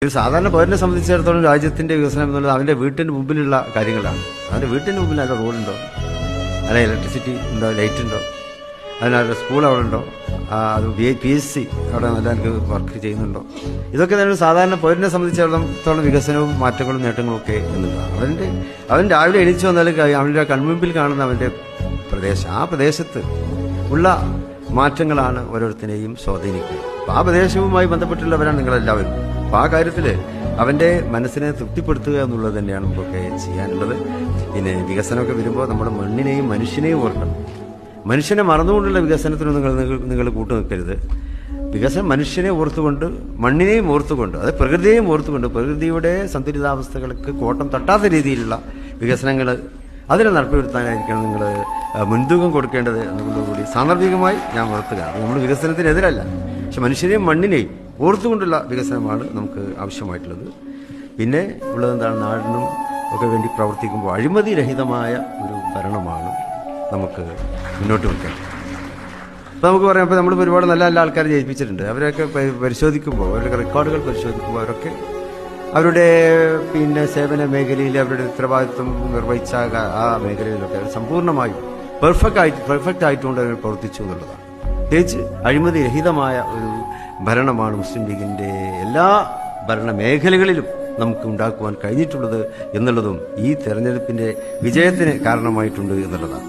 ഒരു സാധാരണ പൗരനെ സംബന്ധിച്ചിടത്തോളം രാജ്യത്തിന്റെ വികസനം എന്നുള്ളത് അവന്റെ വീട്ടിന് മുമ്പിലുള്ള കാര്യങ്ങളാണ്. അവന്റെ വീട്ടിന് മുമ്പിൽ അതിന്റെ റോഡുണ്ടോ, അതിന് ഇലക്ട്രിസിറ്റി ഉണ്ടോ, ലൈറ്റ് ഉണ്ടോ, അതിനവരുടെ സ്കൂൾ അവിടെ ഉണ്ടോ, അത് PSC അവിടെ നല്ല വർക്ക് ചെയ്യുന്നുണ്ടോ, ഇതൊക്കെ തന്നെ സാധാരണ പൗരനെ സംബന്ധിച്ചിടത്തോളം വികസനവും മാറ്റങ്ങളും നേട്ടങ്ങളും ഒക്കെ എന്നുള്ളതാണ്. അവൻ രാവിലെ എണീച്ചു വന്നാൽ അവൻ്റെ കൺമുമ്പിൽ കാണുന്ന അവൻ്റെ പ്രദേശം, ആ പ്രദേശത്ത് ഉള്ള മാറ്റങ്ങളാണ് ഓരോരുത്തരെയും സ്വാധീനിക്കുക. അപ്പോൾ ആ പ്രദേശവുമായി ബന്ധപ്പെട്ടുള്ളവരാണ് നിങ്ങളെല്ലാവരും. അപ്പോൾ ആ കാര്യത്തിൽ അവൻ്റെ മനസ്സിനെ തൃപ്തിപ്പെടുത്തുക എന്നുള്ളത് തന്നെയാണ് നമുക്കൊക്കെ ചെയ്യാനുള്ളത്. പിന്നെ വികസനമൊക്കെ വരുമ്പോൾ നമ്മുടെ മണ്ണിനെയും മനുഷ്യനെയും ഓർക്കണം. മനുഷ്യനെ മറന്നുകൊണ്ടുള്ള വികസനത്തിനൊന്നും നിങ്ങൾ കൂട്ടു നിൽക്കരുത്. വികസനം മനുഷ്യനെ ഓർത്തുകൊണ്ട്, മണ്ണിനെയും ഓർത്തുകൊണ്ട്, അത് പ്രകൃതിയെയും ഓർത്തുകൊണ്ട്, പ്രകൃതിയുടെ സന്തുലിതാവസ്ഥകൾക്ക് കോട്ടം തട്ടാത്ത രീതിയിലുള്ള വികസനങ്ങൾ അതിനെ നടപ്പിലെടുത്താനായിരിക്കണം നിങ്ങൾ മുൻതൂക്കം കൊടുക്കേണ്ടത് എന്നുള്ളതുകൂടി സാന്ദർഭികമായി ഞാൻ ഉണർത്തുകയാണ്. നമ്മൾ വികസനത്തിനെതിരല്ല, പക്ഷെ മനുഷ്യനെയും മണ്ണിനെയും ഓർത്തുകൊണ്ടുള്ള വികസനമാണ് നമുക്ക് ആവശ്യമായിട്ടുള്ളത്. പിന്നെ ഉള്ളതെന്താണ്, നാടിനും ഒക്കെ വേണ്ടി പ്രവർത്തിക്കുമ്പോൾ അഴിമതിരഹിതമായ ഒരു ഭരണമാണ് നമുക്ക് മുന്നോട്ട് വയ്ക്കാൻ. അപ്പോൾ നമുക്ക് പറയാം, ഇപ്പോൾ നമ്മൾ ഒരുപാട് നല്ല നല്ല ആൾക്കാരെ ജയിപ്പിച്ചിട്ടുണ്ട്. അവരൊക്കെ പരിശോധിക്കുമ്പോൾ, അവരുടെ റെക്കോർഡുകൾ പരിശോധിക്കുമ്പോൾ അവരൊക്കെ അവരുടെ സേവന മേഖലയിൽ അവരുടെ ഉത്തരവാദിത്വം നിർവഹിച്ച ആ മേഖലയിലൊക്കെ സമ്പൂർണ്ണമായും പെർഫെക്റ്റ് ആയിട്ടുകൊണ്ട് അവർ പ്രവർത്തിച്ചു എന്നുള്ളതാണ്. പ്രത്യേകിച്ച് അഴിമതിരഹിതമായ ഒരു ഭരണമാണ് മുസ്ലിം ലീഗിൻ്റെ എല്ലാ ഭരണ മേഖലകളിലും നമുക്ക് ഉണ്ടാക്കുവാൻ കഴിഞ്ഞിട്ടുള്ളത് എന്നുള്ളതും ഈ തെരഞ്ഞെടുപ്പിൻ്റെ വിജയത്തിന് കാരണമായിട്ടുണ്ട് എന്നുള്ളതാണ്.